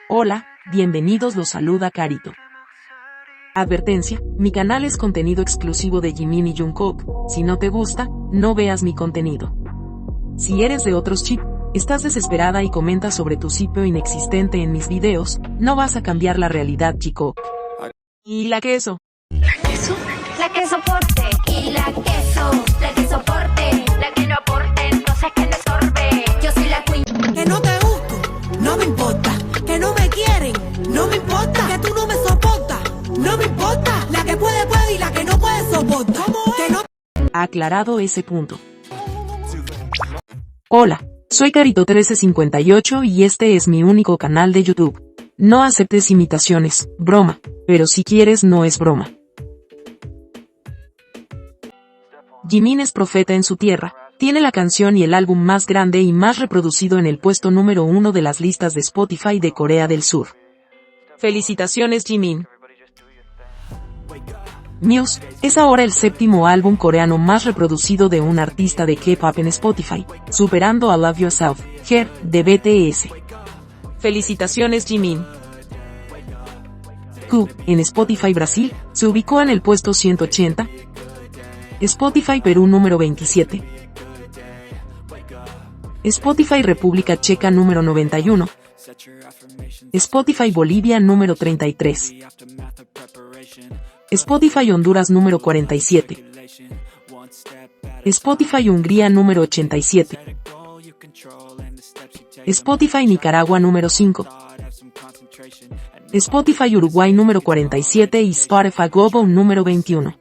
Hola, bienvenidos, los saluda Carito. Advertencia, mi canal es contenido exclusivo de Jimin y Jungkook, si no te gusta, no veas mi contenido. Si eres de otros chip, estás desesperada y comentas sobre tu sitio inexistente en mis videos, no vas a cambiar la realidad, chico. ¿Y la queso? ¿La queso? La que soporte. Y la que soporte. La que no aporte, entonces que le sorbe. Yo soy la queen. Que no te gusto, no me importa. Que no me quieren, no me importa. Que tú no me soportas, no me importa. La que puede, puede y la que no puede soporta. Que no... Aclarado ese punto. Hola, soy Carito1358 y este es mi único canal de YouTube. No aceptes imitaciones, broma, pero si quieres no es broma. Jimin es profeta en su tierra, tiene la canción y el álbum más grande y más reproducido en el puesto número 1 de las listas de Spotify de Corea del Sur. Felicitaciones, Jimin. Muse es ahora el séptimo álbum coreano más reproducido de un artista de K-pop en Spotify, superando a Love Yourself, Her, de BTS. Felicitaciones, Jimin. Q, en Spotify Brasil, se ubicó en el puesto 180. Spotify Perú número 27. Spotify República Checa número 91. Spotify Bolivia número 33. Spotify Honduras número 47. Spotify Hungría número 87. Spotify Nicaragua número 5. Spotify Uruguay número 47 y Spotify Global número 21.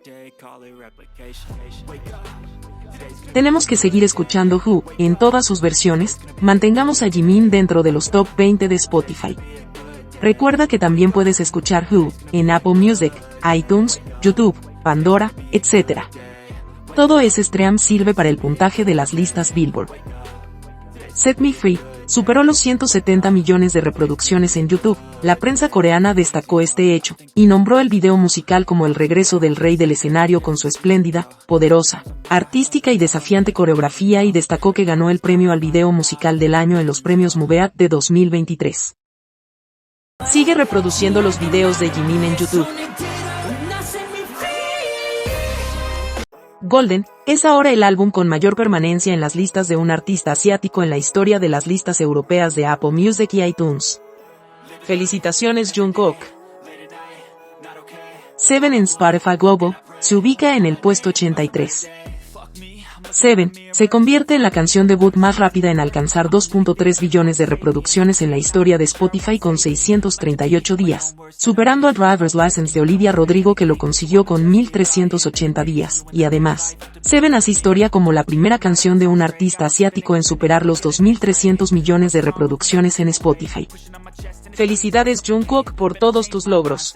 Tenemos que seguir escuchando Who, en todas sus versiones, mantengamos a Jimin dentro de los top 20 de Spotify. Recuerda que también puedes escuchar Who, en Apple Music, iTunes, YouTube, Pandora, etc. Todo ese stream sirve para el puntaje de las listas Billboard. Set Me Free superó los 170 millones de reproducciones en YouTube. La prensa coreana destacó este hecho, y nombró el video musical como el regreso del rey del escenario con su espléndida, poderosa, artística y desafiante coreografía y destacó que ganó el premio al video musical del año en los premios MUBEAT de 2023. Sigue reproduciendo los videos de Jimin en YouTube. Golden es ahora el álbum con mayor permanencia en las listas de un artista asiático en la historia de las listas europeas de Apple Music y iTunes. Felicitaciones, Jungkook. Seven en Spotify Global se ubica en el puesto 83. Seven se convierte en la canción debut más rápida en alcanzar 2.3 billones de reproducciones en la historia de Spotify con 638 días, superando a Driver's License de Olivia Rodrigo que lo consiguió con 1.380 días, y además, Seven hace historia como la primera canción de un artista asiático en superar los 2.300 millones de reproducciones en Spotify. Felicidades, Jungkook, por todos tus logros.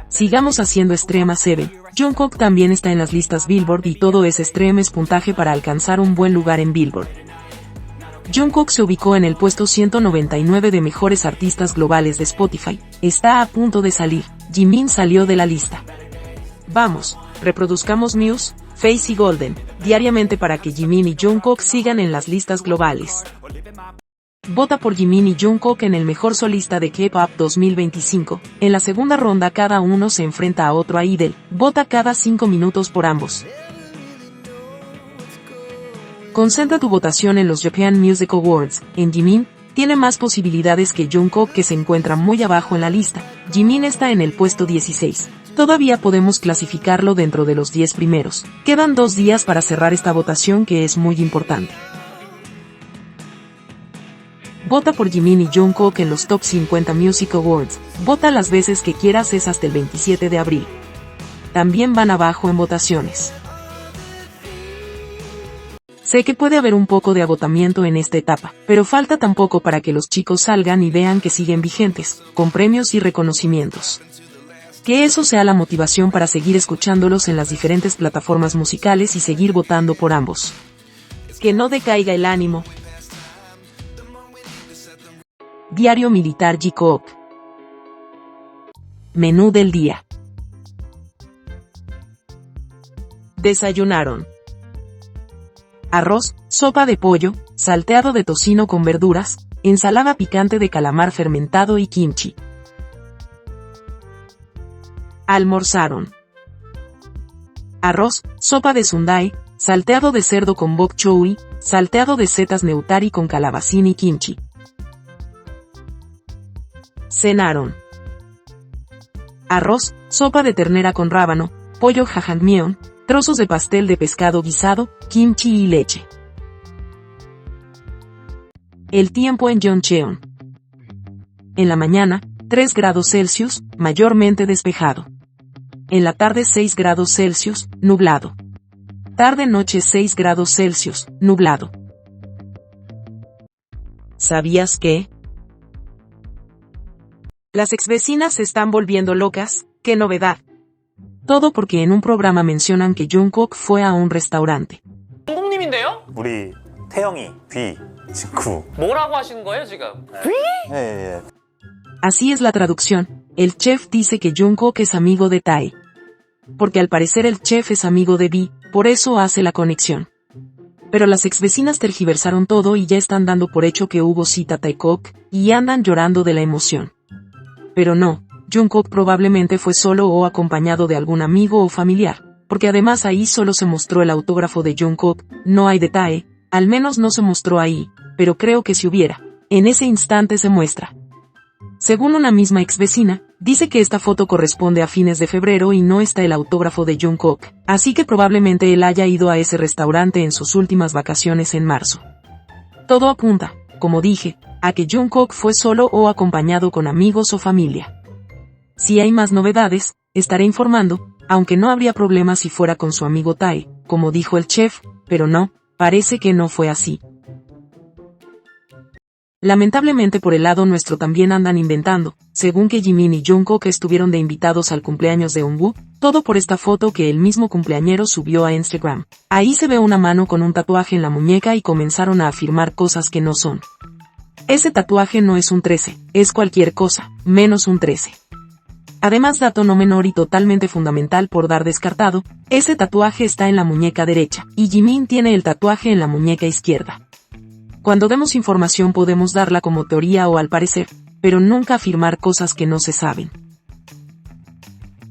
Sigamos haciendo extrema 7. Jungkook también está en las listas Billboard y todo ese extremo es puntaje para alcanzar un buen lugar en Billboard. Jungkook se ubicó en el puesto 199 de mejores artistas globales de Spotify. Está a punto de salir. Jimin salió de la lista. Vamos, reproduzcamos Muse, Face y Golden diariamente para que Jimin y Jungkook sigan en las listas globales. Vota por Jimin y Jungkook en el mejor solista de K-pop 2025. En la segunda ronda cada uno se enfrenta a otro idol. Vota cada 5 minutos por ambos. Concentra tu votación en los Japan Music Awards. En Jimin, tiene más posibilidades que Jungkook que se encuentra muy abajo en la lista. Jimin está en el puesto 16. Todavía podemos clasificarlo dentro de los 10 primeros. Quedan 2 días para cerrar esta votación que es muy importante. Vota por Jimin y Jungkook en los Top 50 Music Awards. Vota las veces que quieras, es hasta el 27 de abril. También van abajo en votaciones. Sé que puede haber un poco de agotamiento en esta etapa, pero falta tampoco para que los chicos salgan y vean que siguen vigentes, con premios y reconocimientos. Que eso sea la motivación para seguir escuchándolos en las diferentes plataformas musicales y seguir votando por ambos. Que no decaiga el ánimo. Diario Militar J-Coop. Menú del día. Desayunaron. arroz, sopa de pollo, salteado de tocino con verduras, ensalada picante de calamar fermentado y kimchi. Almorzaron arroz, sopa de sundae, salteado de cerdo con bok choy, salteado de setas neutari con calabacín y kimchi. Cenaron arroz, sopa de ternera con rábano, pollo jajangmyeon, trozos de pastel de pescado guisado, kimchi y leche. El tiempo en Yeoncheon. En la mañana, 3 grados Celsius, mayormente despejado. En la tarde 6 grados Celsius, nublado. Tarde-noche 6 grados Celsius, nublado. ¿Sabías que? Las exvecinas se están volviendo locas, ¡qué novedad! Todo porque en un programa mencionan que Jungkook fue a un restaurante. 형님인데요? 우리 태영이 B 친구. 뭐라고 하시는 거예요 지금? 예. Así es la traducción. El chef dice que Jungkook es amigo de Tae. Porque al parecer el chef es amigo de B, por eso hace la conexión. Pero las exvecinas tergiversaron todo y ya están dando por hecho que hubo cita Taekook, y andan llorando de la emoción. Pero no, Jungkook probablemente fue solo o acompañado de algún amigo o familiar, porque además ahí solo se mostró el autógrafo de Jungkook, no hay de Tae, al menos no se mostró ahí, pero creo que si hubiera, en ese instante se muestra. Según una misma exvecina, dice que esta foto corresponde a fines de febrero y no está el autógrafo de Jungkook, así que probablemente él haya ido a ese restaurante en sus últimas vacaciones en marzo. Todo apunta, como dije, a que Jungkook fue solo o acompañado con amigos o familia. Si hay más novedades, estaré informando, aunque no habría problema si fuera con su amigo Tae, como dijo el chef, pero no, parece que no fue así. Lamentablemente por el lado nuestro también andan inventando, según que Jimin y Jungkook estuvieron de invitados al cumpleaños de Eunwoo, todo por esta foto que el mismo cumpleañero subió a Instagram. Ahí se ve una mano con un tatuaje en la muñeca y comenzaron a afirmar cosas que no son. Ese tatuaje no es un 13, es cualquier cosa, menos un 13. Además, dato no menor y totalmente fundamental por dar descartado, ese tatuaje está en la muñeca derecha, y Jimin tiene el tatuaje en la muñeca izquierda. Cuando demos información podemos darla como teoría o al parecer, pero nunca afirmar cosas que no se saben.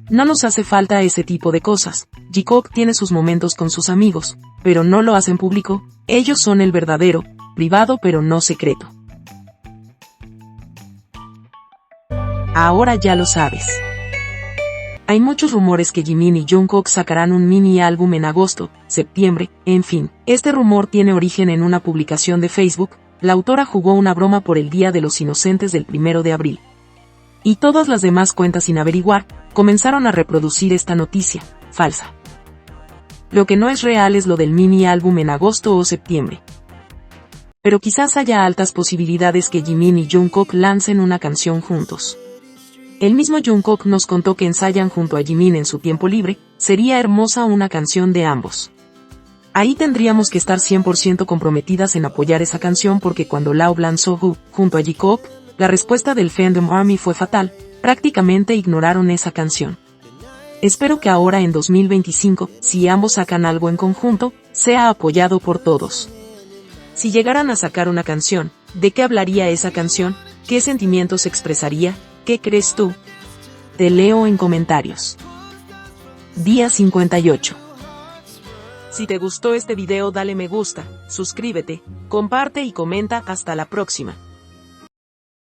No nos hace falta ese tipo de cosas. Jikook tiene sus momentos con sus amigos, pero no lo hacen público, ellos son el verdadero, privado pero no secreto. Ahora ya lo sabes. Hay muchos rumores que Jimin y Jungkook sacarán un mini álbum en agosto, septiembre, en fin. Este rumor tiene origen en una publicación de Facebook. La autora jugó una broma por el Día de los Inocentes del 1 de abril. Y todas las demás cuentas sin averiguar, comenzaron a reproducir esta noticia, falsa. Lo que no es real es lo del mini álbum en agosto o septiembre. Pero quizás haya altas posibilidades que Jimin y Jungkook lancen una canción juntos. El mismo Jungkook nos contó que ensayan junto a Jimin en su tiempo libre, sería hermosa una canción de ambos. Ahí tendríamos que estar 100% comprometidas en apoyar esa canción porque cuando Lauv lanzó Who, junto a Jikook, la respuesta del Fandom Army fue fatal, prácticamente ignoraron esa canción. Espero que ahora en 2025, si ambos sacan algo en conjunto, sea apoyado por todos. Si llegaran a sacar una canción, ¿de qué hablaría esa canción? ¿Qué sentimientos expresaría? ¿Qué crees tú? Te leo en comentarios. Día 58. Si te gustó este video dale me gusta, suscríbete, comparte y comenta. Hasta la próxima.